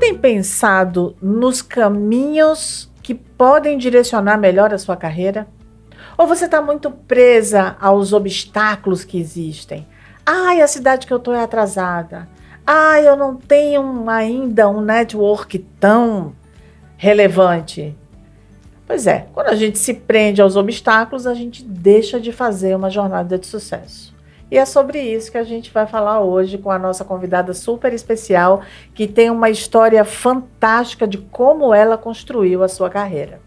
tem pensado nos caminhos que podem direcionar melhor a sua carreira? Ou você está muito presa aos obstáculos que existem? Ai, a cidade que eu estou é atrasada. Ai, eu não tenho ainda um network tão relevante. Pois é, quando a gente se prende aos obstáculos, a gente deixa de fazer uma jornada de sucesso. E é sobre isso que a gente vai falar hoje com a nossa convidada super especial, que tem uma história fantástica de como ela construiu a sua carreira.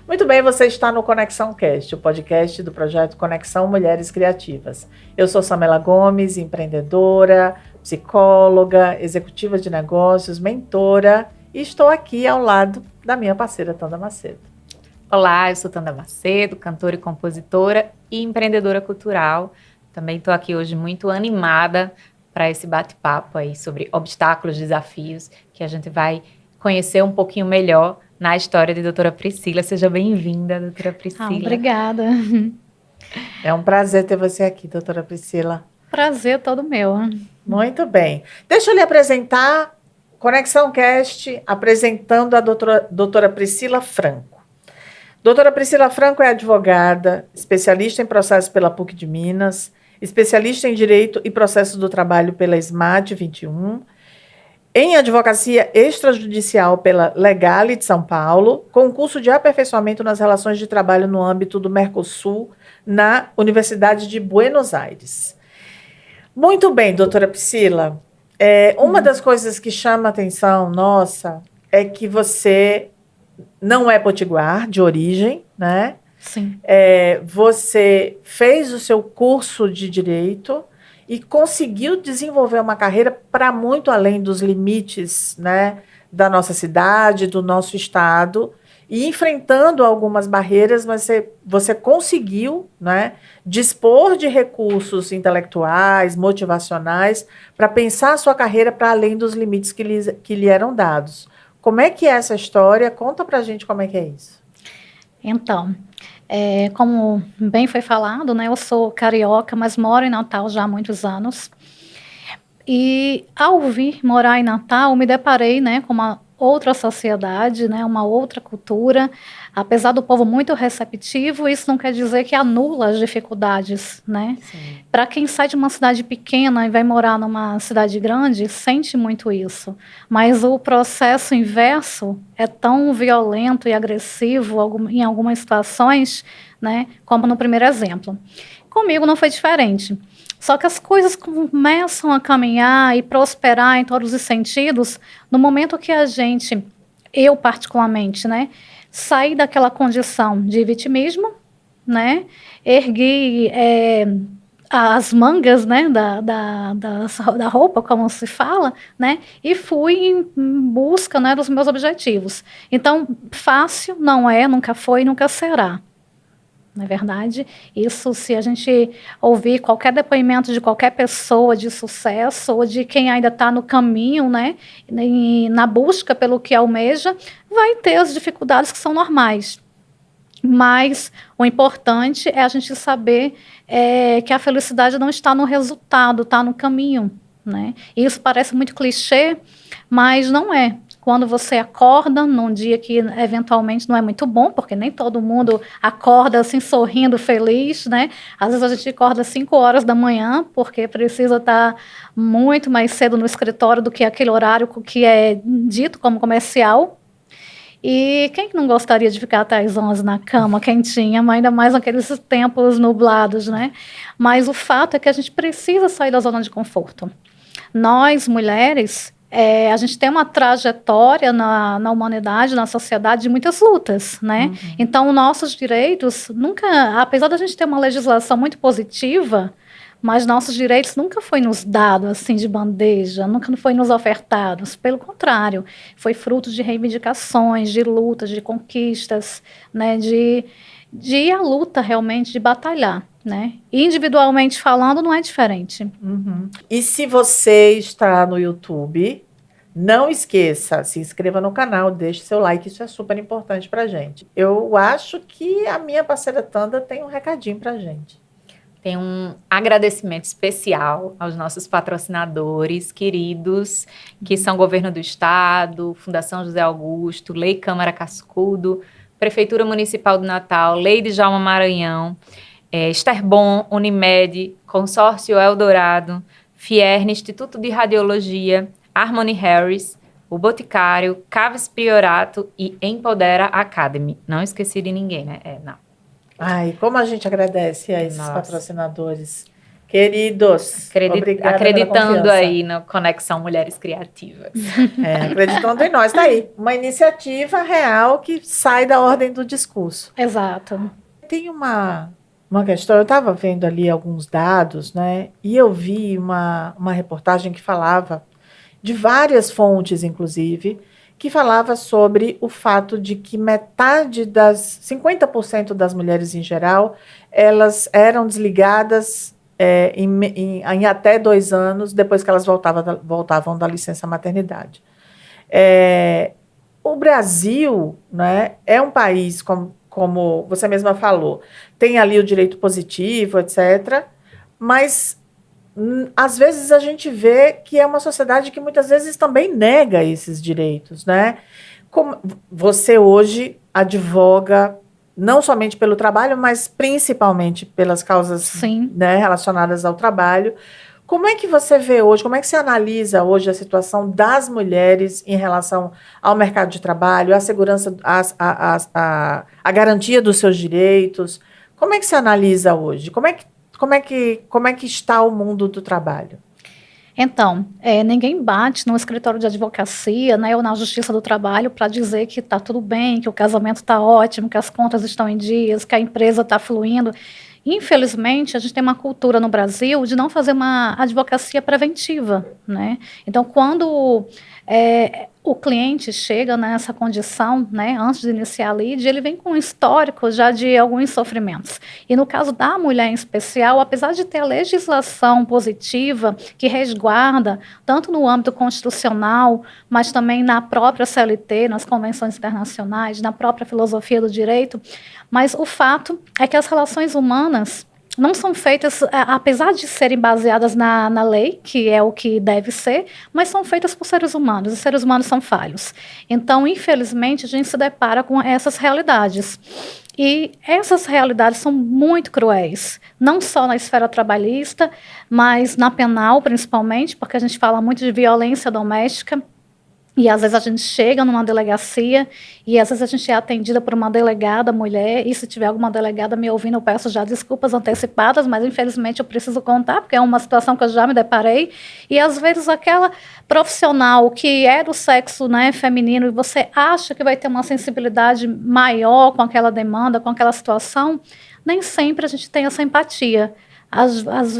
Muito bem, você está no Conexão Cast, o podcast do projeto Conexão Mulheres Criativas. Eu sou Samela Gomes, empreendedora, psicóloga, executiva de negócios, mentora, e estou aqui ao lado da minha parceira Tanda Macedo. Olá, eu sou Tanda Macedo, cantora e compositora e empreendedora cultural. Também estou aqui hoje muito animada para esse bate-papo aí sobre obstáculos, desafios, que a gente vai conhecer um pouquinho melhor na história de doutora Priscila. Seja bem-vinda, doutora Priscila. Obrigada. É um prazer ter você aqui, doutora Priscila. Prazer todo meu. Muito bem. Deixa eu lhe apresentar Conexão Cast, apresentando a doutora Priscila Franco. Doutora Priscila Franco é advogada, especialista em processos pela PUC de Minas, especialista em Direito e Processos do Trabalho pela SMAT 21, em Advocacia Extrajudicial pela Legale de São Paulo, com curso de aperfeiçoamento nas relações de trabalho no âmbito do Mercosul, na Universidade de Buenos Aires. Muito bem, doutora Priscila. Uma das coisas que chama a atenção nossa é que você não é potiguar de origem, né? Sim. Você fez o seu curso de Direito e conseguiu desenvolver uma carreira para muito além dos limites, né, da nossa cidade, do nosso estado, e enfrentando algumas barreiras, mas você conseguiu, né, dispor de recursos intelectuais, motivacionais, para pensar a sua carreira para além dos limites que lhe eram dados. Como é que é essa história? Conta para a gente como é que é isso. Então, como bem foi falado, né, eu sou carioca, mas moro em Natal já há muitos anos. E ao vir morar em Natal, me deparei, né, com uma outra sociedade, né, uma outra cultura. Apesar do povo muito receptivo, isso não quer dizer que anula as dificuldades, né? Para quem sai de uma cidade pequena e vai morar numa cidade grande, sente muito isso. Mas o processo inverso é tão violento e agressivo em algumas situações, né, como no primeiro exemplo. Comigo não foi diferente. Só que as coisas começam a caminhar e prosperar em todos os sentidos no momento que eu particularmente, né, saí daquela condição de vitimismo, né, ergui as mangas, né, da roupa, como se fala, né, e fui em busca, né, dos meus objetivos. Então, fácil não é, nunca foi e nunca será. Na verdade, isso, se a gente ouvir qualquer depoimento de qualquer pessoa de sucesso ou de quem ainda está no caminho, né, na busca pelo que almeja, vai ter as dificuldades que são normais. Mas o importante é a gente saber que a felicidade não está no resultado, está no caminho, né? Isso parece muito clichê, mas não é. Quando você acorda num dia que eventualmente não é muito bom, porque nem todo mundo acorda assim sorrindo, feliz, né? Às vezes a gente acorda às 5 horas da manhã, porque precisa estar muito mais cedo no escritório do que aquele horário que é dito como comercial. E quem que não gostaria de ficar até às 11 na cama, quentinha, mas ainda mais naqueles tempos nublados, né? Mas o fato é que a gente precisa sair da zona de conforto. Nós, mulheres, a gente tem uma trajetória na humanidade, na sociedade, de muitas lutas, né? Uhum. Então, nossos direitos nunca, apesar da gente ter uma legislação muito positiva, mas nossos direitos nunca foi nos dado assim de bandeja, nunca foi nos ofertados. Pelo contrário, foi fruto de reivindicações, de lutas, de conquistas, né? De ir à luta realmente, de batalhar. Né? Individualmente falando, não é diferente. Uhum. E se você está no YouTube, não esqueça, se inscreva no canal, deixe seu like, isso é super importante pra gente. Eu acho que a minha parceira Tanda tem um recadinho pra gente. tem um agradecimento especial aos nossos patrocinadores queridos, que são Governo do Estado, Fundação José Augusto, Lei Câmara Cascudo, Prefeitura Municipal do Natal, Lei de Djalma Maranhão, Esterbom, Unimed, Consórcio Eldorado, Fierne, Instituto de Radiologia, Harmony Harris, O Boticário, Caves Priorato e Empodera Academy. Não esqueci de ninguém, né? Não. Ai, como a gente agradece a esses patrocinadores queridos. Obrigada acreditando aí na Conexão Mulheres Criativas. Acreditando em nós. Tá aí, uma iniciativa real que sai da ordem do discurso. Exato. Tem uma questão, eu estava vendo ali alguns dados, né? E eu vi uma reportagem que falava, de várias fontes, inclusive, que falava sobre o fato de que 50% das mulheres em geral, elas eram desligadas em até 2 anos depois que elas voltavam da licença maternidade. O Brasil, né, é um país, como você mesma falou, tem ali o direito positivo, etc., mas às vezes a gente vê que é uma sociedade que muitas vezes também nega esses direitos, né? Como você hoje advoga não somente pelo trabalho, mas principalmente pelas causas, né, relacionadas ao trabalho. Como é que você vê hoje, como é que você analisa hoje a situação das mulheres em relação ao mercado de trabalho, a segurança, a garantia dos seus direitos? Como é que você analisa hoje? Como é que está o mundo do trabalho? Então, ninguém bate no escritório de advocacia, né, ou na Justiça do Trabalho para dizer que está tudo bem, que o casamento está ótimo, que as contas estão em dias, que a empresa está fluindo. Infelizmente, a gente tem uma cultura no Brasil de não fazer uma advocacia preventiva, né? Então, quando o cliente chega nessa condição, né, antes de iniciar a lide, ele vem com um histórico já de alguns sofrimentos. E no caso da mulher em especial, apesar de ter a legislação positiva que resguarda, tanto no âmbito constitucional, mas também na própria CLT, nas convenções internacionais, na própria filosofia do direito, mas o fato é que as relações humanas não são feitas, apesar de serem baseadas na lei, que é o que deve ser, mas são feitas por seres humanos, e seres humanos são falhos. Então, infelizmente, a gente se depara com essas realidades. E essas realidades são muito cruéis, não só na esfera trabalhista, mas na penal, principalmente, porque a gente fala muito de violência doméstica. E às vezes a gente chega numa delegacia e às vezes a gente é atendida por uma delegada mulher, e se tiver alguma delegada me ouvindo, eu peço já desculpas antecipadas, mas infelizmente eu preciso contar, porque é uma situação que eu já me deparei. E às vezes aquela profissional que é do sexo, né, feminino, e você acha que vai ter uma sensibilidade maior com aquela demanda, com aquela situação, nem sempre a gente tem essa empatia.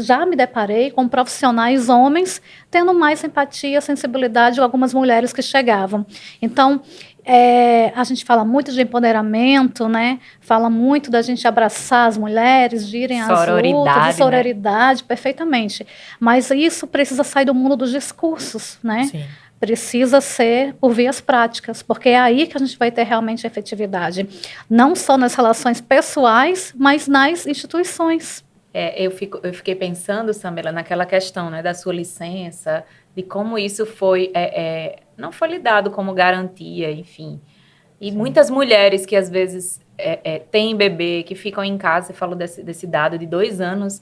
Já me deparei com profissionais homens tendo mais empatia, sensibilidade de algumas mulheres que chegavam. Então, a gente fala muito de empoderamento, né? Fala muito da gente abraçar as mulheres, de irem às lutas, de sororidade, né? Perfeitamente. Mas isso precisa sair do mundo dos discursos, né? Sim. Precisa ser por vias práticas, porque é aí que a gente vai ter realmente efetividade. Não só nas relações pessoais, mas nas instituições. Eu fiquei pensando, Samela, naquela questão, né, da sua licença, de como isso foi, não foi lidado como garantia, enfim. E sim, muitas mulheres que às vezes têm bebê, que ficam em casa, você falou desse dado de 2 anos,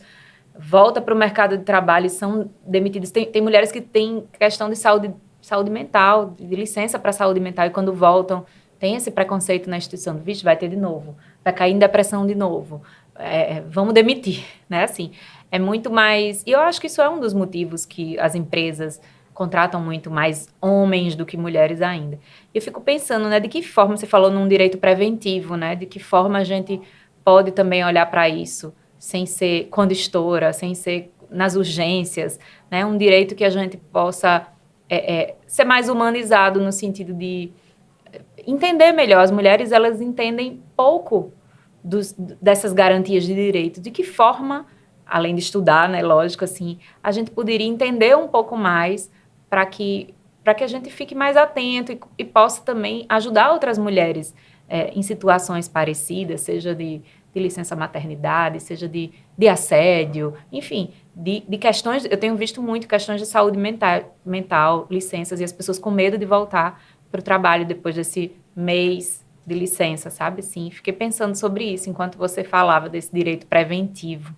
volta para o mercado de trabalho e são demitidas. Tem mulheres que têm questão de saúde mental, de licença para saúde mental, e quando voltam, tem esse preconceito na instituição, vixe, vai ter de novo, vai cair em depressão de novo. Vamos demitir, né? Assim, é muito mais... E eu acho que isso é um dos motivos que as empresas contratam muito mais homens do que mulheres ainda. Eu fico pensando, né, de que forma, você falou num direito preventivo, né? De que forma a gente pode também olhar para isso, sem ser quando estoura, sem ser nas urgências, né? Um direito que a gente possa ser mais humanizado no sentido de entender melhor. As mulheres, elas entendem pouco dessas garantias de direito, de que forma, além de estudar, né, lógico, assim, a gente poderia entender um pouco mais para que a gente fique mais atento e possa também ajudar outras mulheres em situações parecidas, seja de de licença maternidade, seja de assédio, enfim, de questões. Eu tenho visto muito questões de saúde mental, licenças, e as pessoas com medo de voltar para o trabalho depois desse mês de licença, sabe? Sim, fiquei pensando sobre isso enquanto você falava desse direito preventivo.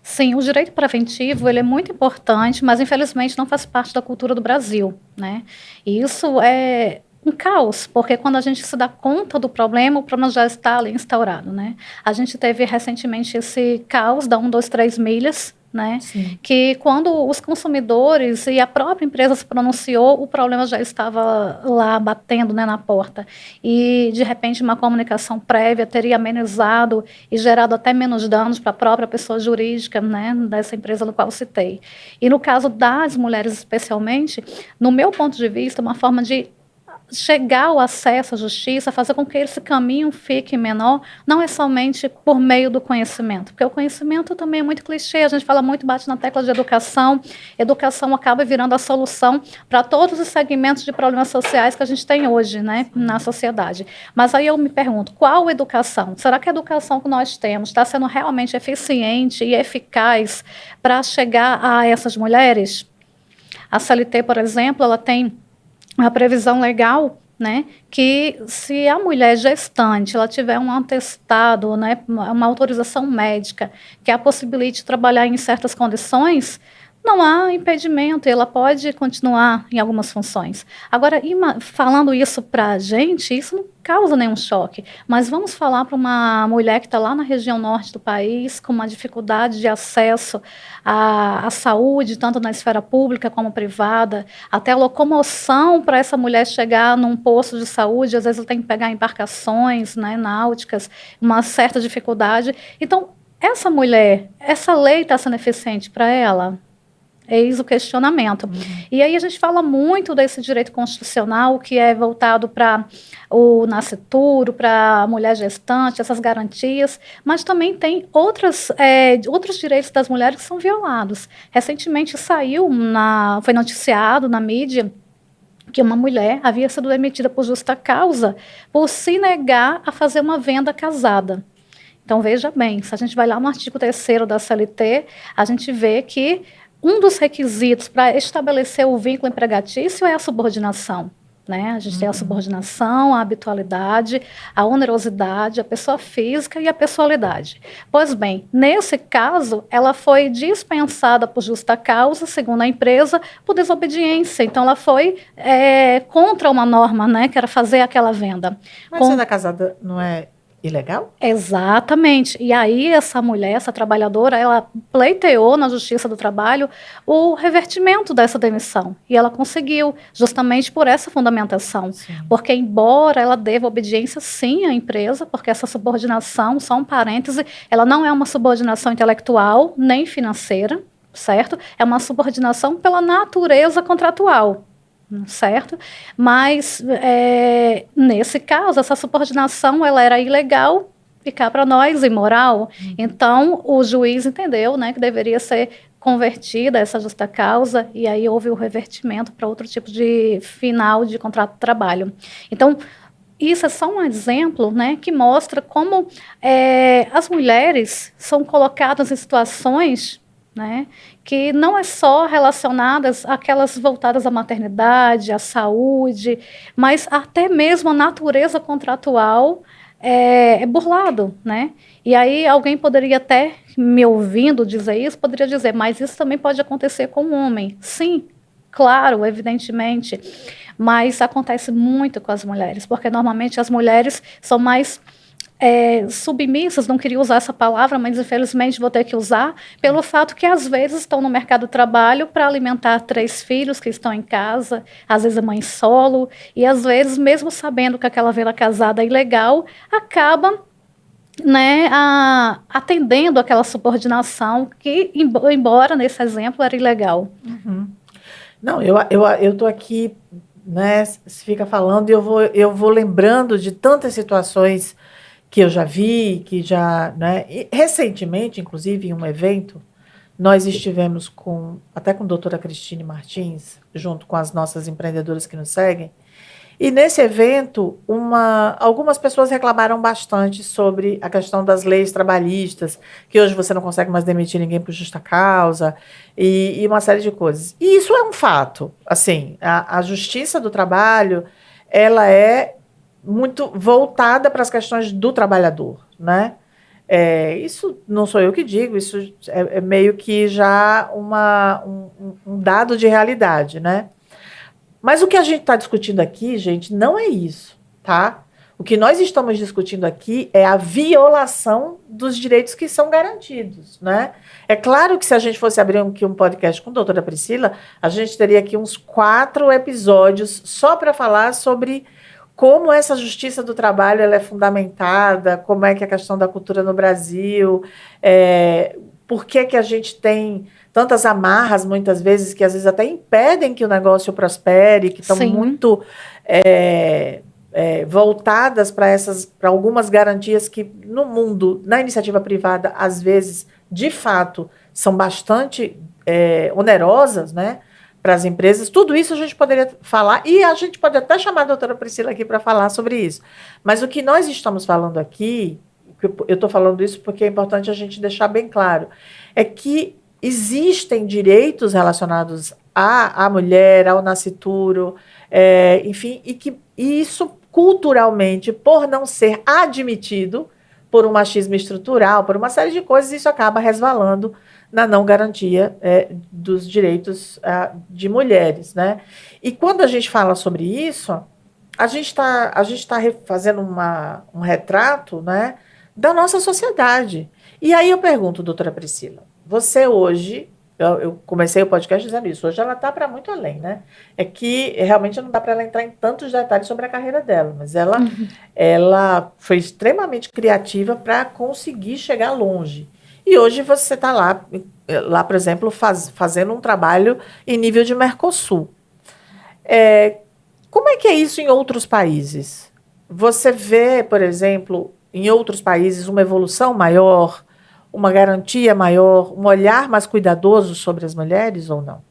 Sim, o direito preventivo ele é muito importante, mas infelizmente não faz parte da cultura do Brasil, né? E isso é um caos, porque quando a gente se dá conta do problema, o problema já está ali instaurado, né? A gente teve recentemente esse caos da 123 milhas, né? Sim. Que quando os consumidores e a própria empresa se pronunciou, o problema já estava lá batendo, né, na porta. E, de repente, uma comunicação prévia teria amenizado e gerado até menos danos para a própria pessoa jurídica, né, dessa empresa no qual citei. E no caso das mulheres especialmente, no meu ponto de vista, uma forma de chegar ao acesso à justiça, fazer com que esse caminho fique menor, não é somente por meio do conhecimento, porque o conhecimento também é muito clichê, a gente fala muito, bate na tecla de educação, educação acaba virando a solução para todos os segmentos de problemas sociais que a gente tem hoje, né, na sociedade. Mas aí eu me pergunto, qual educação? Será que a educação que nós temos está sendo realmente eficiente e eficaz para chegar a essas mulheres? A CLT, por exemplo, ela tem a previsão legal, né, que se a mulher gestante ela tiver um atestado, né, uma autorização médica que a possibilite trabalhar em certas condições, não há impedimento, ela pode continuar em algumas funções. Agora, falando isso para a gente, isso não causa nenhum choque, mas vamos falar para uma mulher que está lá na região norte do país, com uma dificuldade de acesso à saúde, tanto na esfera pública como privada, até a locomoção para essa mulher chegar num posto de saúde, às vezes ela tem que pegar embarcações, né, náuticas, uma certa dificuldade. Então, essa mulher, essa lei está sendo eficiente para ela? Eis o questionamento. E aí a gente fala muito desse direito constitucional que é voltado para o nascituro, para a mulher gestante, essas garantias, mas também tem outros direitos das mulheres que são violados. Recentemente foi noticiado na mídia que uma mulher havia sido demitida por justa causa por se negar a fazer uma venda casada. Então, veja bem, se a gente vai lá no artigo 3º da CLT, a gente vê que um dos requisitos para estabelecer o vínculo empregatício é a subordinação. Né? A gente tem a subordinação, a habitualidade, a onerosidade, a pessoa física e a pessoalidade. Pois bem, nesse caso, ela foi dispensada por justa causa, segundo a empresa, por desobediência. Então, ela foi contra uma norma, né, que era fazer aquela venda. Mas sendo casada não é ilegal? Exatamente. E aí essa mulher, essa trabalhadora, ela pleiteou na Justiça do Trabalho o revertimento dessa demissão. E ela conseguiu, justamente por essa fundamentação. Sim. Porque embora ela deva obediência sim à empresa, porque essa subordinação, só um parêntese, ela não é uma subordinação intelectual nem financeira, certo? É uma subordinação pela natureza contratual. Certo? Mas, nesse caso, essa subordinação ela era ilegal e cá para nós imoral. Então, o juiz entendeu, né, que deveria ser convertida essa justa causa e aí houve o revertimento para outro tipo de final de contrato de trabalho. Então, isso é só um exemplo, né, que mostra como as mulheres são colocadas em situações, né, que não é só relacionadas àquelas voltadas à maternidade, à saúde, mas até mesmo a natureza contratual é burlado, né? E aí alguém poderia até, me ouvindo dizer isso, poderia dizer, mas isso também pode acontecer com um homem. Sim, claro, evidentemente, mas acontece muito com as mulheres, porque normalmente as mulheres são mais submissas, não queria usar essa palavra, mas infelizmente vou ter que usar, pelo fato que às vezes estão no mercado de trabalho para alimentar 3 filhos que estão em casa, às vezes a mãe solo, e às vezes, mesmo sabendo que aquela venda casada é ilegal, acaba, né, atendendo aquela subordinação que, embora nesse exemplo, era ilegal. Uhum. Não, eu estou aqui, né, se fica falando e eu vou lembrando de tantas situações que eu já vi, que já, né, e recentemente, inclusive, em um evento, nós estivemos até com a doutora Cristine Martins, junto com as nossas empreendedoras que nos seguem, E nesse evento, algumas pessoas reclamaram bastante sobre a questão das leis trabalhistas, que hoje você não consegue mais demitir ninguém por justa causa, e uma série de coisas. E isso é um fato. Assim, a justiça do trabalho, ela é muito voltada para as questões do trabalhador, né? Isso não sou eu que digo, isso é meio que já um dado de realidade, né? Mas o que a gente está discutindo aqui, gente, não é isso, tá? O que nós estamos discutindo aqui é a violação dos direitos que são garantidos, né? É claro que se a gente fosse abrir aqui um podcast com a doutora Priscila, a gente teria aqui uns 4 episódios só para falar sobre como essa justiça do trabalho ela é fundamentada, como é que é a questão da cultura no Brasil, por que a gente tem tantas amarras, muitas vezes, que às vezes até impedem que o negócio prospere, que estão muito voltadas para algumas garantias que no mundo, na iniciativa privada, às vezes, de fato, são bastante onerosas, né? Para as empresas, tudo isso a gente poderia falar, e a gente pode até chamar a doutora Priscila aqui para falar sobre isso. Mas o que nós estamos falando aqui, eu estou falando isso porque é importante a gente deixar bem claro, é que existem direitos relacionados à mulher, ao nascituro, enfim, e que isso culturalmente, por não ser admitido por um machismo estrutural, por uma série de coisas, isso acaba resvalando na não garantia dos direitos de mulheres, né? E quando a gente fala sobre isso, a gente tá fazendo um retrato, né, da nossa sociedade. E aí eu pergunto, doutora Priscila, você hoje, eu comecei o podcast dizendo isso, hoje ela está para muito além, né? É que realmente não dá para ela entrar em tantos detalhes sobre a carreira dela, mas ela foi extremamente criativa para conseguir chegar longe. E hoje você está lá, por exemplo, fazendo um trabalho em nível de Mercosul. Como é que é isso em outros países? Você vê, por exemplo, em outros países uma evolução maior, uma garantia maior, um olhar mais cuidadoso sobre as mulheres ou não?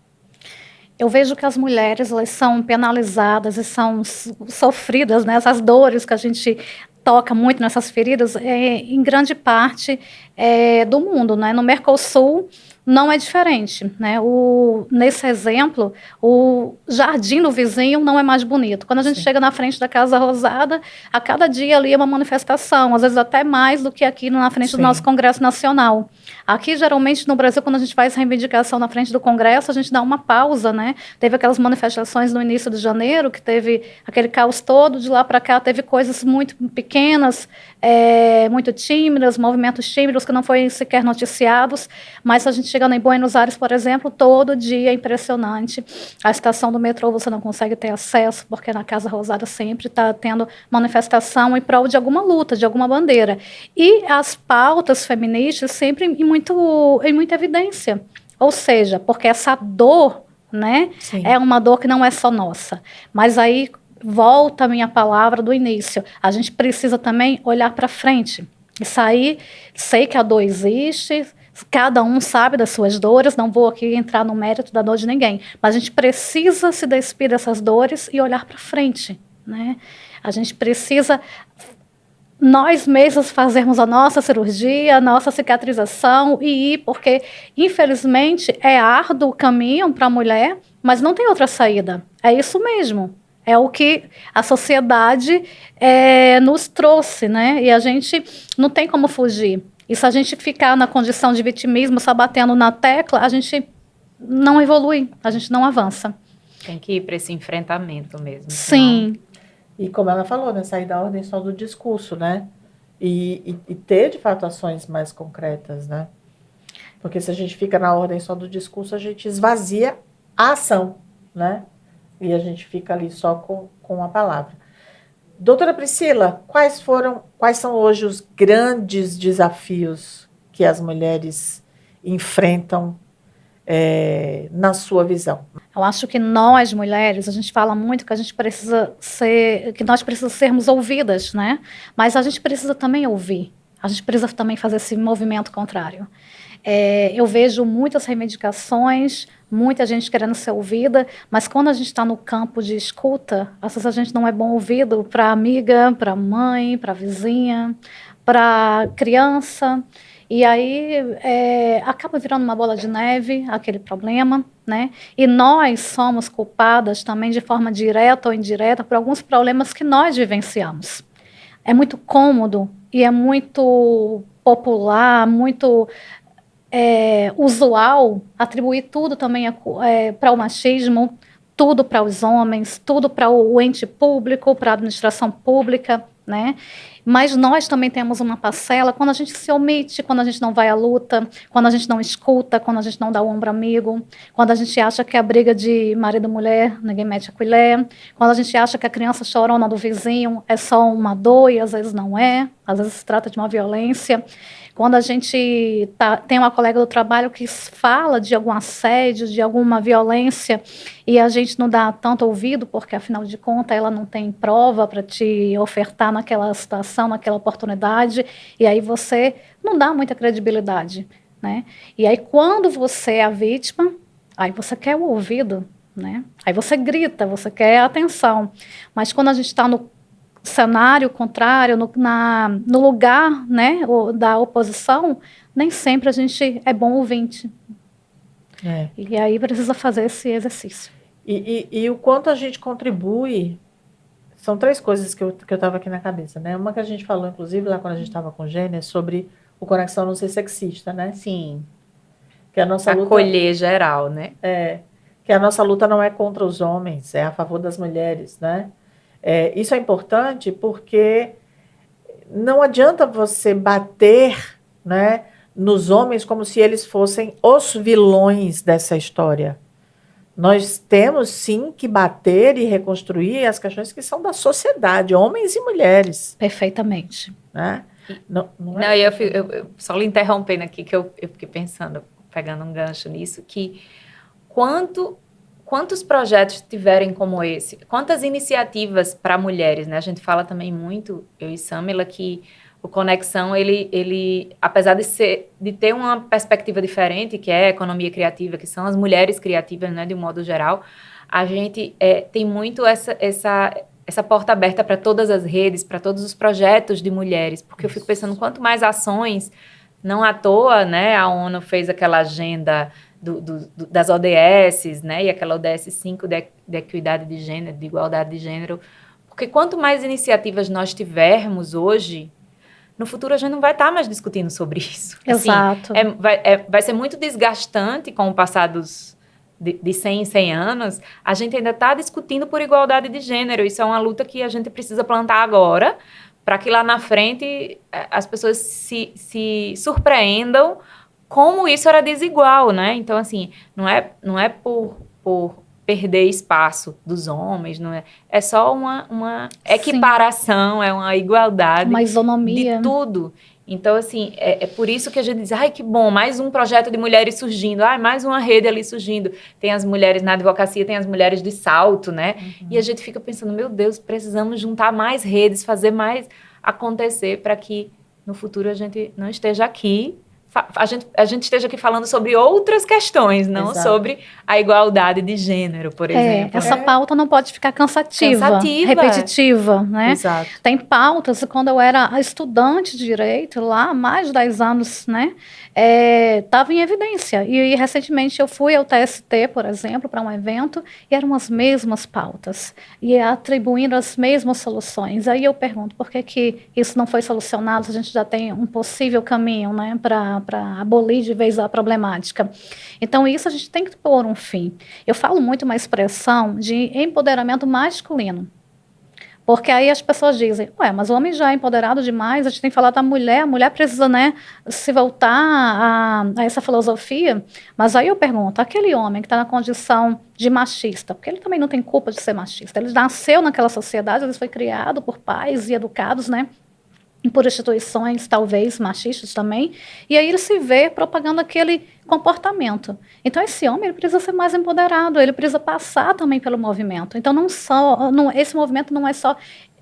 Eu vejo que as mulheres elas são penalizadas e são sofridas, né? Essas dores que a gente toca muito nessas feridas, em grande parte do mundo, né? No Mercosul não é diferente, né? Nesse exemplo, o jardim do vizinho não é mais bonito. Quando a gente chega na frente da Casa Rosada, a cada dia ali é uma manifestação, às vezes até mais do que aqui na frente do nosso Congresso Nacional. Aqui, geralmente, no Brasil, quando a gente faz reivindicação na frente do Congresso, a gente dá uma pausa, né? Teve aquelas manifestações no início de janeiro, que teve aquele caos todo, de lá para cá teve coisas muito pequenas, muito tímidas, movimentos tímidos que não foram sequer noticiados, mas se a gente chega em Buenos Aires, por exemplo, todo dia é impressionante. A estação do metrô você não consegue ter acesso, porque na Casa Rosada sempre está tendo manifestação em prol de alguma luta, de alguma bandeira. E as pautas feministas sempre em muita evidência. Ou seja, porque essa dor, né, é uma dor que não é só nossa. Mas aí volta a minha palavra do início. A gente precisa também olhar para frente. E sair, sei que a dor existe, cada um sabe das suas dores, não vou aqui entrar no mérito da dor de ninguém, mas a gente precisa se despir dessas dores e olhar para frente, né? A gente precisa nós mesmos fazermos a nossa cirurgia, a nossa cicatrização e ir, porque infelizmente é árduo o caminho para a mulher, mas não tem outra saída. É isso mesmo. É o que a sociedade nos trouxe, né? E a gente não tem como fugir. E se a gente ficar na condição de vitimismo, só batendo na tecla, a gente não evolui, a gente não avança. Tem que ir para esse enfrentamento mesmo. Sim. Senão... E como ela falou, né, sair da ordem só do discurso, né? E ter, de fato, ações mais concretas, né? Porque se a gente fica na ordem só do discurso, a gente esvazia a ação, né? E a gente fica ali só com a palavra. Doutora Priscila, quais são hoje os grandes desafios que as mulheres enfrentam na sua visão? Eu acho que nós, mulheres, a gente fala muito que a gente que nós precisamos sermos ouvidas, né? Mas a gente precisa também ouvir. A gente precisa também fazer esse movimento contrário. Eu vejo muitas reivindicações, muita gente querendo ser ouvida, mas quando a gente está no campo de escuta, às vezes a gente não é bom ouvido para amiga, para mãe, para vizinha, para criança, e aí acaba virando uma bola de neve, aquele problema, né? E nós somos culpadas também de forma direta ou indireta por alguns problemas que nós vivenciamos. É muito cômodo e é muito popular, muito usual atribuir tudo também para o machismo, tudo para os homens, tudo para o ente público, para a administração pública, né? Mas nós também temos uma parcela quando a gente se omite, quando a gente não vai à luta, quando a gente não escuta, quando a gente não dá o ombro amigo, quando a gente acha que a briga de marido e mulher, ninguém mete a colher, quando a gente acha que a criança chorona do vizinho é só uma dor e às vezes não é, às vezes se trata de uma violência. Quando a gente tem uma colega do trabalho que fala de algum assédio, de alguma violência, e a gente não dá tanto ouvido, porque, afinal de contas, ela não tem prova para te ofertar naquela situação, naquela oportunidade, e aí você não dá muita credibilidade, né? E aí, quando você é a vítima, aí você quer o ouvido, né? Aí você grita, você quer atenção. Mas quando a gente está no cenário contrário, no lugar, né, da oposição, nem sempre a gente é bom ouvinte. E aí precisa fazer esse exercício. E o quanto a gente contribui, são 3 coisas que eu estava aqui na cabeça, né? Uma que a gente falou, inclusive, lá quando a gente estava com Gênia, sobre o Conexão não ser sexista, né? Sim. Que a nossa luta... Acolher geral, né? Que a nossa luta não é contra os homens, é a favor das mulheres, né? Isso é importante porque não adianta você bater, né, nos homens como se eles fossem os vilões dessa história. Nós temos, sim, que bater e reconstruir as questões que são da sociedade, homens e mulheres. Perfeitamente. Né? Não, eu só lhe interrompendo aqui, que eu fiquei pensando, pegando um gancho nisso, que quantos projetos tiverem como esse? Quantas iniciativas para mulheres, né? A gente fala também muito, eu e Samila, que o Conexão, ele apesar de ter uma perspectiva diferente, que é a economia criativa, que são as mulheres criativas, né, de um modo geral, a gente tem muito essa porta aberta para todas as redes, para todos os projetos de mulheres, porque eu fico pensando, quanto mais ações, não à toa, né, a ONU fez aquela agenda das ODS, né, e aquela ODS 5 de equidade de gênero, de igualdade de gênero, porque quanto mais iniciativas nós tivermos hoje, no futuro a gente não vai estar mais discutindo sobre isso. Exato. Assim, vai ser muito desgastante com o passar de 100 em 100 anos, a gente ainda está discutindo por igualdade de gênero. Isso é uma luta que a gente precisa plantar agora, para que lá na frente as pessoas se surpreendam como isso era desigual, né? Então, assim, não é por perder espaço dos homens, não é só uma equiparação, é uma igualdade, uma isonomia de tudo. Então, assim, é por isso que a gente diz, ai, que bom, mais um projeto de mulheres surgindo, ai, mais uma rede ali surgindo. Tem as mulheres na advocacia, tem as mulheres de salto, né? Uhum. E a gente fica pensando, meu Deus, precisamos juntar mais redes, fazer mais acontecer para que no futuro a gente não esteja aqui, a gente esteja aqui falando sobre outras questões, não Exato. Sobre a igualdade de gênero, por exemplo. Essa pauta não pode ficar cansativa, repetitiva, né? Exato. Tem pautas, quando eu era estudante de direito, lá há mais de 10 anos, né? Estava em evidência. E recentemente eu fui ao TST, por exemplo, para um evento, e eram as mesmas pautas, e atribuindo as mesmas soluções. Aí eu pergunto, por que isso não foi solucionado, se a gente já tem um possível caminho, né, para abolir de vez a problemática. Então, isso a gente tem que pôr um fim. Eu falo muito uma expressão de empoderamento masculino. Porque aí as pessoas dizem, mas o homem já é empoderado demais, a gente tem que falar da mulher, a mulher precisa, né, se voltar a essa filosofia. Mas aí eu pergunto, aquele homem que está na condição de machista, porque ele também não tem culpa de ser machista, ele nasceu naquela sociedade, ele foi criado por pais e educados, né, por instituições, talvez, machistas também, e aí ele se vê propagando aquele comportamento. Então, esse homem ele precisa ser mais empoderado, ele precisa passar também pelo movimento. Então, esse movimento não é só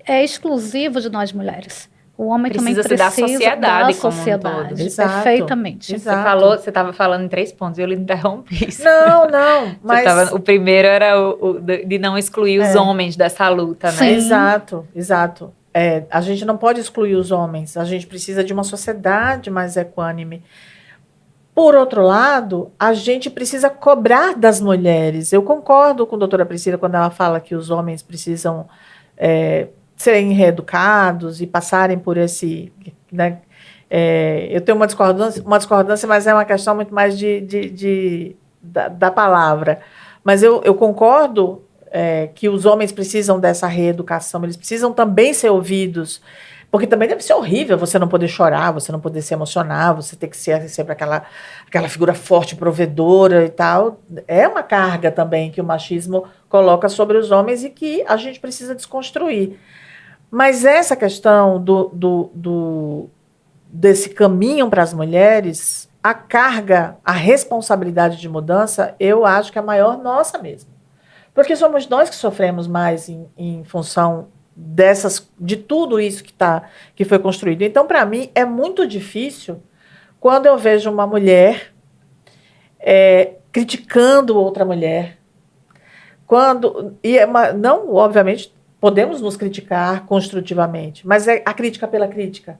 exclusivo de nós mulheres. O homem Precisa também ser da precisa sociedade da como um sociedade. todo. Exato. Perfeitamente. Exato. Você estava falando em 3 pontos, eu lhe interrompi. Não, mas... O primeiro era o de não excluir os homens dessa luta, né? Sim. Exato. A gente não pode excluir os homens, a gente precisa de uma sociedade mais equânime. Por outro lado, a gente precisa cobrar das mulheres. Eu concordo com a doutora Priscila quando ela fala que os homens precisam serem reeducados e passarem por esse... Né, eu tenho uma discordância, mas é uma questão muito mais da palavra. Mas eu concordo que os homens precisam dessa reeducação, eles precisam também ser ouvidos, porque também deve ser horrível você não poder chorar, você não poder se emocionar, você ter que ser sempre aquela figura forte, provedora e tal. É uma carga também que o machismo coloca sobre os homens e que a gente precisa desconstruir. Mas essa questão desse caminho para as mulheres, a carga, a responsabilidade de mudança, eu acho que é a maior nossa mesmo. Porque somos nós que sofremos mais em função de tudo isso que foi construído. Então, para mim, é muito difícil quando eu vejo uma mulher criticando outra mulher. Não, obviamente, podemos nos criticar construtivamente, mas é a crítica pela crítica.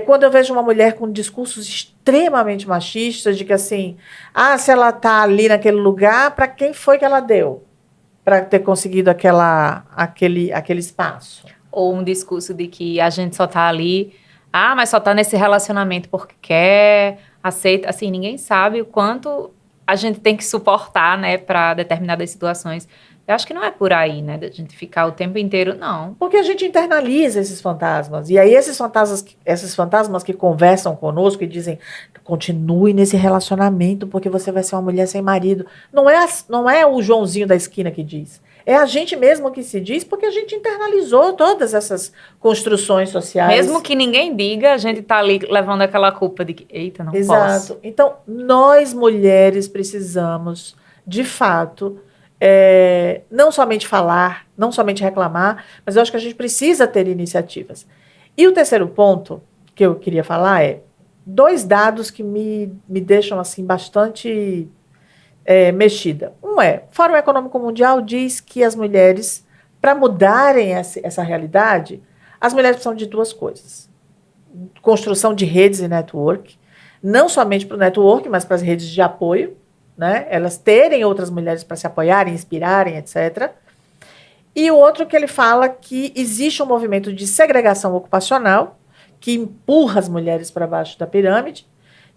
Quando eu vejo uma mulher com discursos extremamente machistas, de que assim, se ela está ali naquele lugar, para quem foi que ela deu? Para ter conseguido aquele espaço. Ou um discurso de que a gente só está ali, mas só está nesse relacionamento porque quer, aceita. Assim, ninguém sabe o quanto a gente tem que suportar, né, para determinadas situações. Eu acho que não é por aí, né, da gente ficar o tempo inteiro, não. Porque a gente internaliza esses fantasmas. E aí esses fantasmas que conversam conosco e dizem, continue nesse relacionamento porque você vai ser uma mulher sem marido. Não é o Joãozinho da esquina que diz. É a gente mesmo que se diz porque a gente internalizou todas essas construções sociais. Mesmo que ninguém diga, a gente tá ali levando aquela culpa de que, eita, não posso. Exato. Então, nós mulheres precisamos, de fato... não somente falar, não somente reclamar, mas eu acho que a gente precisa ter iniciativas. E o terceiro ponto que eu queria falar 2 dados que me deixam assim bastante mexida. Um o Fórum Econômico Mundial diz que as mulheres, para mudarem essa realidade, as mulheres precisam de 2 coisas. Construção de redes e network, não somente para o network, mas para as redes de apoio, né? Elas terem outras mulheres para se apoiarem, inspirarem, etc. E o outro que ele fala que existe um movimento de segregação ocupacional que empurra as mulheres para baixo da pirâmide,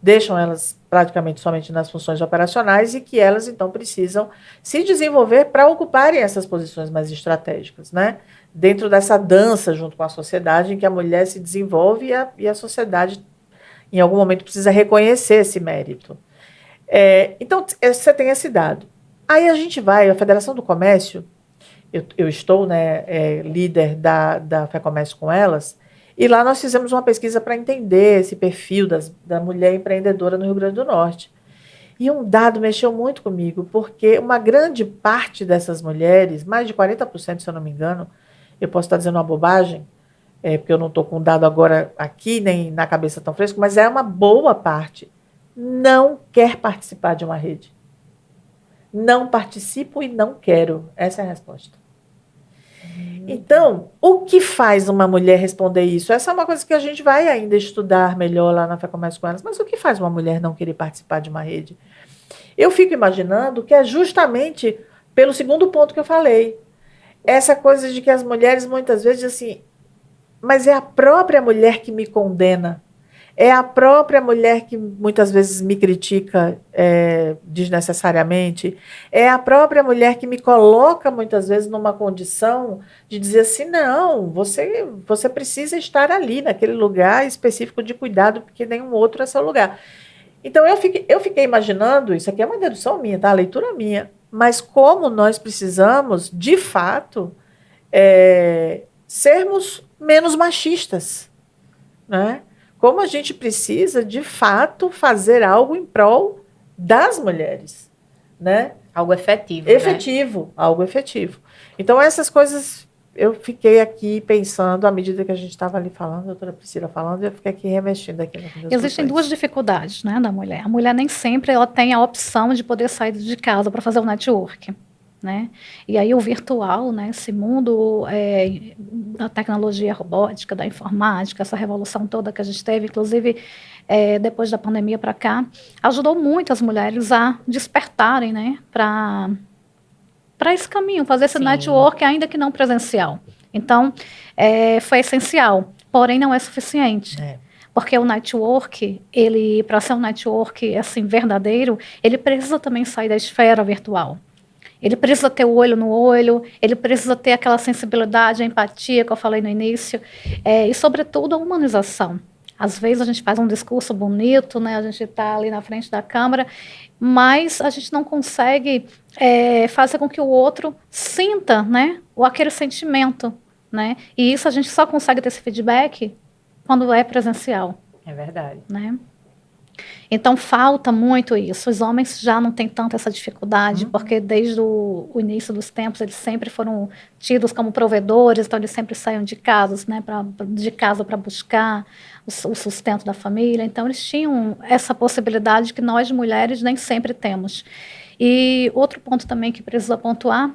deixam elas praticamente somente nas funções operacionais e que elas, então, precisam se desenvolver para ocuparem essas posições mais estratégicas, né? Dentro dessa dança junto com a sociedade em que a mulher se desenvolve e a sociedade, em algum momento, precisa reconhecer esse mérito. Então, você tem esse dado. Aí a gente vai, a Federação do Comércio, eu estou, né, líder da FEComércio com elas, e lá nós fizemos uma pesquisa para entender esse perfil da mulher empreendedora no Rio Grande do Norte. E um dado mexeu muito comigo, porque uma grande parte dessas mulheres, mais de 40%, se eu não me engano, eu posso estar dizendo uma bobagem, porque eu não estou com o dado agora aqui, nem na cabeça tão fresco, mas é uma boa parte, não quer participar de uma rede. Não participo e não quero. Essa é a resposta. Então, o que faz uma mulher responder isso? Essa é uma coisa que a gente vai ainda estudar melhor lá na FEComércio com elas. Mas o que faz uma mulher não querer participar de uma rede? Eu fico imaginando que é justamente pelo segundo ponto que eu falei. Essa coisa de que as mulheres muitas vezes dizem assim, mas é a própria mulher que me condena. É a própria mulher que muitas vezes me critica desnecessariamente. É a própria mulher que me coloca muitas vezes numa condição de dizer assim, não, você precisa estar ali, naquele lugar específico de cuidado, porque nenhum outro é seu lugar. Então, eu fiquei imaginando, isso aqui é uma dedução minha, tá? A leitura minha, mas como nós precisamos, de fato, sermos menos machistas, né? Como a gente precisa, de fato, fazer algo em prol das mulheres, né? Algo efetivo, efetivo, né? Algo efetivo. Então, essas coisas eu fiquei aqui pensando, à medida que a gente estava ali falando, a doutora Priscila falando, eu fiquei aqui remexendo aqui nos meus Existem botões. duas dificuldades, né, da mulher. A mulher nem sempre ela tem a opção de poder sair de casa para fazer um network, né? E aí o virtual, né, esse mundo da tecnologia robótica, da informática, essa revolução toda que a gente teve, inclusive depois da pandemia para cá, ajudou muito as mulheres a despertarem, né, para esse caminho, fazer esse Sim. network, ainda que não presencial. Então, foi essencial, porém não é suficiente. Porque o network, ele, para ser um network assim, verdadeiro, ele precisa também sair da esfera virtual. Ele precisa ter o olho no olho, ele precisa ter aquela sensibilidade, a empatia que eu falei no início, e, sobretudo, a humanização. Às vezes a gente faz um discurso bonito, né? A gente está ali na frente da câmera, mas a gente não consegue fazer com que o outro sinta, né? Ou aquele sentimento, né? E isso a gente só consegue ter esse feedback quando é presencial. É verdade. Né? Então, falta muito isso. Os homens já não têm tanto essa dificuldade, porque desde o início dos tempos, eles sempre foram tidos como provedores, então eles sempre saíam de casa, né, para buscar o sustento da família. Então, eles tinham essa possibilidade que nós, mulheres, nem sempre temos. E outro ponto também que precisa pontuar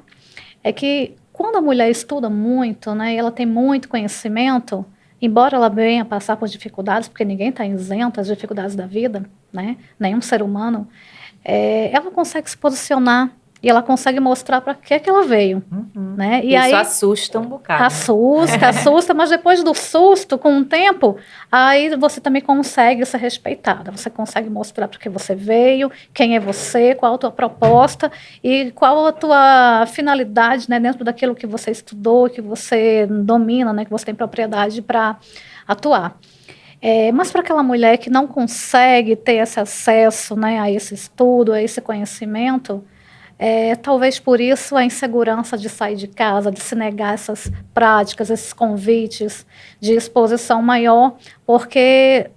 é que quando a mulher estuda muito, né, e ela tem muito conhecimento, embora ela venha passar por dificuldades, porque ninguém está isento às dificuldades da vida, né? Nenhum ser humano, ela consegue se posicionar e ela consegue mostrar para que ela veio. Né? E isso aí, assusta um bocado. Assusta, mas depois do susto, com o tempo, aí você também consegue ser respeitada. Você consegue mostrar para que você veio, quem é você, qual a tua proposta e qual a tua finalidade, né, dentro daquilo que você estudou, que você domina, né, que você tem propriedade para atuar. Mas para aquela mulher que não consegue ter esse acesso, né, a esse estudo, a esse conhecimento, talvez por isso a insegurança de sair de casa, de se negar essas práticas, esses convites de exposição maior, porque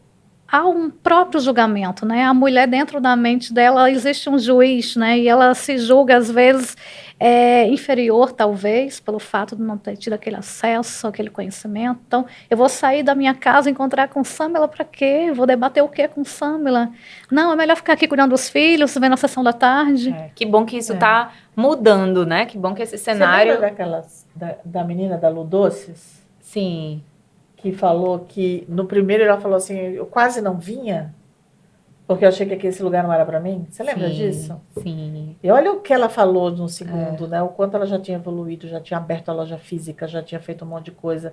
há um próprio julgamento, né? A mulher, dentro da mente dela, existe um juiz, né? E ela se julga, às vezes, inferior, talvez, pelo fato de não ter tido aquele acesso, aquele conhecimento. Então, eu vou sair da minha casa, encontrar com Sâmela para quê? Vou debater o quê com Sâmela? Não, é melhor ficar aqui cuidando dos filhos, vendo a sessão da tarde. Que bom que isso está mudando, né? Que bom que esse cenário... Você lembra da menina da Ludoces? Sim. Que falou que, no primeiro ela falou assim, eu quase não vinha, porque eu achei que esse lugar não era para mim. Você lembra disso? Sim. E olha o que ela falou no segundo, né? O quanto ela já tinha evoluído, já tinha aberto a loja física, já tinha feito um monte de coisa.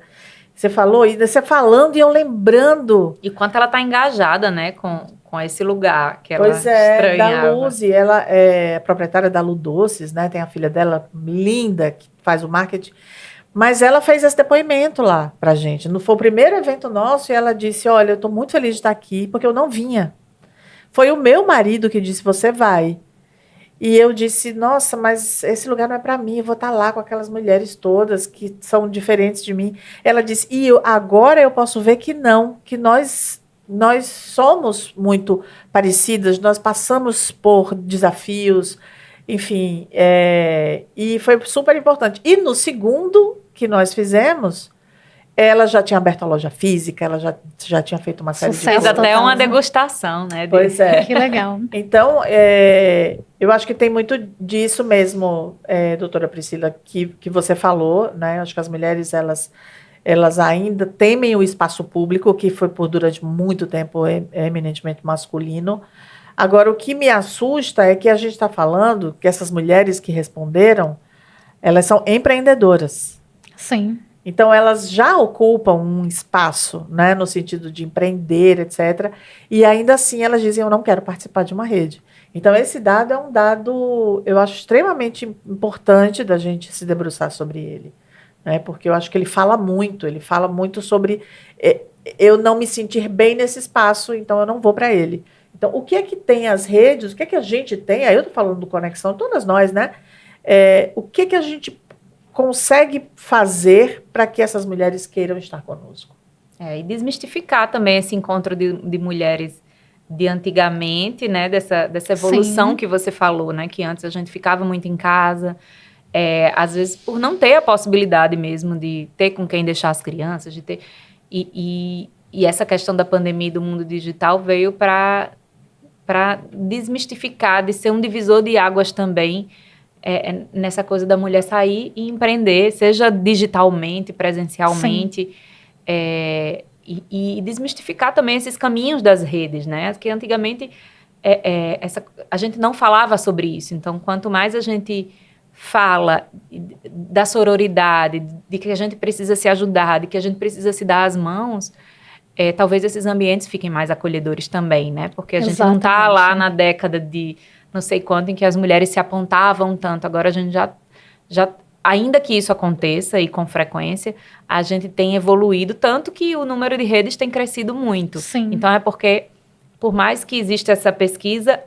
Você falou, e você falando e eu lembrando. E quanto ela está engajada, né, com esse lugar que ela estranhava. Da Luz, e ela é proprietária da Ludoces, né? Tem a filha dela, linda, que faz o marketing. Mas ela fez esse depoimento lá pra gente. Foi o primeiro evento nosso e ela disse, olha, eu tô muito feliz de estar aqui, porque eu não vinha. Foi o meu marido que disse, você vai. E eu disse, nossa, mas esse lugar não é para mim, eu vou estar lá com aquelas mulheres todas que são diferentes de mim. Ela disse, agora eu posso ver que não, que nós somos muito parecidas, nós passamos por desafios, enfim, e foi super importante. E no segundo que nós fizemos, ela já tinha aberto a loja física, ela já tinha feito uma série de coisas. Fez até uma degustação, né? Pois é. Que legal. Então, eu acho que tem muito disso mesmo, doutora Priscila, que você falou, né? Acho que as mulheres, elas ainda temem o espaço público, que foi durante muito tempo eminentemente masculino. Agora, o que me assusta é que a gente está falando que essas mulheres que responderam, elas são empreendedoras. Sim. Então, elas já ocupam um espaço, né, no sentido de empreender, etc. E ainda assim, elas dizem, eu não quero participar de uma rede. Então, esse dado é um dado, eu acho, extremamente importante da gente se debruçar sobre ele. Né, porque eu acho que ele fala muito sobre eu não me sentir bem nesse espaço, então eu não vou para ele. Então, o que é que tem as redes, o que é que a gente tem, aí eu estou falando do Conexão, todas nós, né? O que é que a gente consegue fazer para que essas mulheres queiram estar conosco? E desmistificar também esse encontro de mulheres de antigamente, né? Dessa evolução Sim. que você falou, né? Que antes a gente ficava muito em casa, às vezes por não ter a possibilidade mesmo de ter com quem deixar as crianças, de ter... E essa questão da pandemia e do mundo digital veio para desmistificar, de ser um divisor de águas também, nessa coisa da mulher sair e empreender, seja digitalmente, presencialmente, e desmistificar também esses caminhos das redes, né? Que antigamente a gente não falava sobre isso. Então, quanto mais a gente fala da sororidade, de que a gente precisa se ajudar, de que a gente precisa se dar as mãos, talvez esses ambientes fiquem mais acolhedores também, né? Porque a gente não está lá na década de não sei quanto em que as mulheres se apontavam tanto. Agora a gente já ainda que isso aconteça e com frequência, a gente tem evoluído tanto que o número de redes tem crescido muito. Sim. Então é porque, por mais que exista essa pesquisa,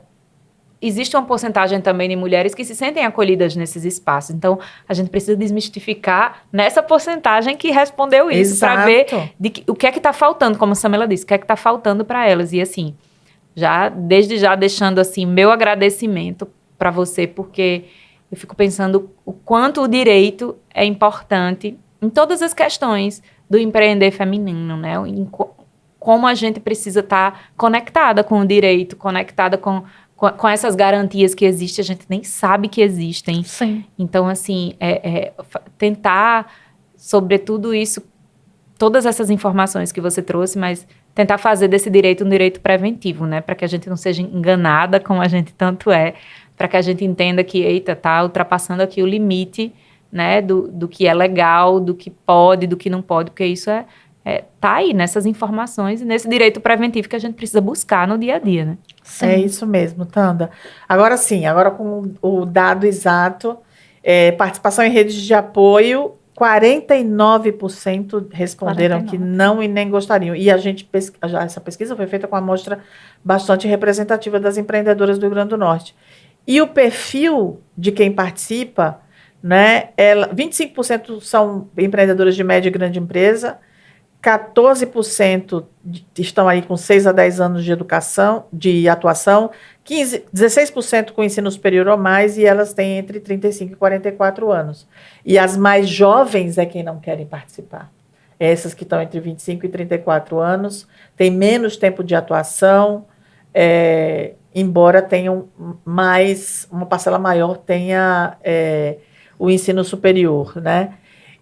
existe uma porcentagem também de mulheres que se sentem acolhidas nesses espaços. Então, a gente precisa desmistificar nessa porcentagem que respondeu isso, para ver o que é que está faltando, como a Samela disse, o que é que está faltando para elas. E assim, desde já deixando assim, meu agradecimento para você, porque eu fico pensando o quanto o direito é importante em todas as questões do empreender feminino, né? Como a gente precisa estar conectada com o direito, conectada com essas garantias que existem, a gente nem sabe que existem. Sim. Então, assim, tentar, sobretudo isso, todas essas informações que você trouxe, mas tentar fazer desse direito um direito preventivo, né? Para que a gente não seja enganada, como a gente tanto para que a gente entenda que, eita, tá ultrapassando aqui o limite, né? Do que é legal, do que pode, do que não pode, porque isso tá aí nessas informações e nesse direito preventivo que a gente precisa buscar no dia a dia, né? Sim. É isso mesmo, Tanda. Agora sim, agora com o dado exato, participação em redes de apoio, 49% responderam 49%. Que não e nem gostariam. E essa pesquisa foi feita com uma amostra bastante representativa das empreendedoras do Rio Grande do Norte. E o perfil de quem participa, né, 25% são empreendedoras de média e grande empresa, 14% estão aí com 6 a 10 anos de atuação, 16% com ensino superior ou mais, e elas têm entre 35 e 44 anos. E as mais jovens é quem não querem participar. Essas que estão entre 25 e 34 anos, têm menos tempo de atuação, embora tenham uma parcela maior tenha o ensino superior, né?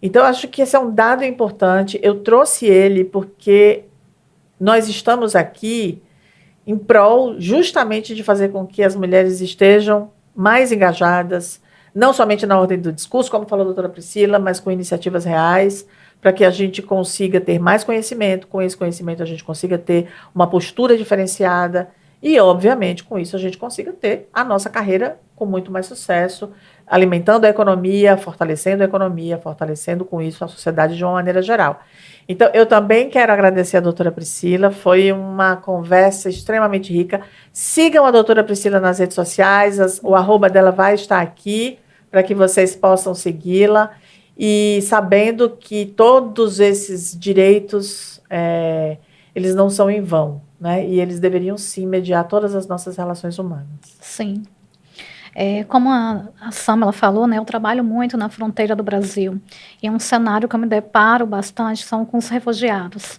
Então, acho que esse é um dado importante. Eu trouxe ele porque nós estamos aqui em prol justamente de fazer com que as mulheres estejam mais engajadas, não somente na ordem do discurso, como falou a doutora Priscila, mas com iniciativas reais, para que a gente consiga ter mais conhecimento. Com esse conhecimento, a gente consiga ter uma postura diferenciada e, obviamente, com isso, a gente consiga ter a nossa carreira com muito mais sucesso, alimentando a economia, fortalecendo com isso a sociedade de uma maneira geral. Então, eu também quero agradecer a doutora Priscila, foi uma conversa extremamente rica. Sigam a doutora Priscila nas redes sociais, o @ dela vai estar aqui, para que vocês possam segui-la, e sabendo que todos esses direitos, eles não são em vão, né? E eles deveriam sim mediar todas as nossas relações humanas. Sim. Como a Samela falou, né, eu trabalho muito na fronteira do Brasil. E um cenário que eu me deparo bastante são com os refugiados.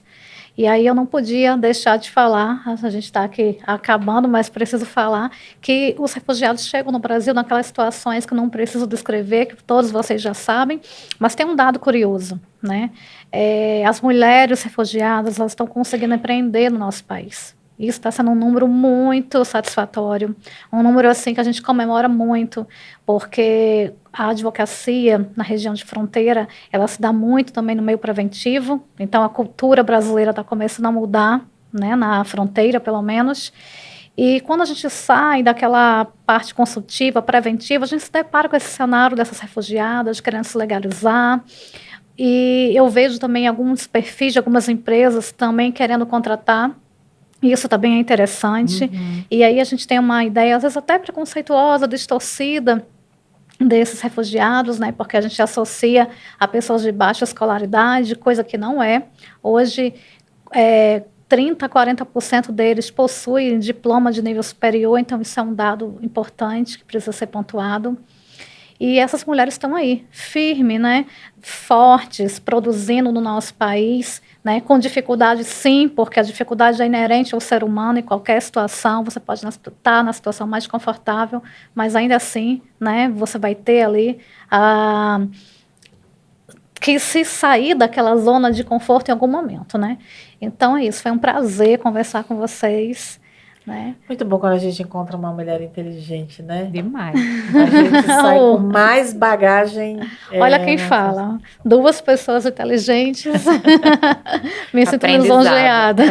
E aí eu não podia deixar de falar, a gente está aqui acabando, mas preciso falar, que os refugiados chegam no Brasil naquelas situações que eu não preciso descrever, que todos vocês já sabem, mas tem um dado curioso, né? As mulheres refugiadas, elas estão conseguindo empreender no nosso país. Isso está sendo um número muito satisfatório, um número assim que a gente comemora muito, porque a advocacia na região de fronteira, ela se dá muito também no meio preventivo, então a cultura brasileira está começando a mudar, né, na fronteira pelo menos, e quando a gente sai daquela parte consultiva, preventiva, a gente se depara com esse cenário dessas refugiadas querendo se legalizar, e eu vejo também alguns perfis de algumas empresas também querendo contratar. Isso também é interessante. Uhum. E aí a gente tem uma ideia, às vezes até preconceituosa, distorcida, desses refugiados, né? Porque a gente associa a pessoas de baixa escolaridade, coisa que não é. Hoje, 30% a 40% deles possuem diploma de nível superior, então isso é um dado importante que precisa ser pontuado. E essas mulheres estão aí, firmes, né, fortes, produzindo no nosso país, né, com dificuldade sim, porque a dificuldade é inerente ao ser humano em qualquer situação, você pode estar na situação mais confortável, mas ainda assim, né, você vai ter ali que se sair daquela zona de conforto em algum momento, né? Então é isso, foi um prazer conversar com vocês, né? Muito bom quando a gente encontra uma mulher inteligente, né? Demais. A gente sai com mais bagagem. Olha quem fala, 2 pessoas inteligentes, me sinto Aprendizado. lisonjeada.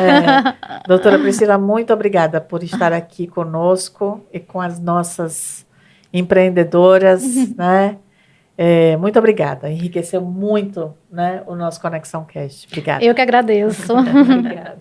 Doutora Priscila, muito obrigada por estar aqui conosco e com as nossas empreendedoras, né? Muito obrigada, enriqueceu muito, né, o nosso Conexão Cast. Obrigada. Eu que agradeço. Obrigada.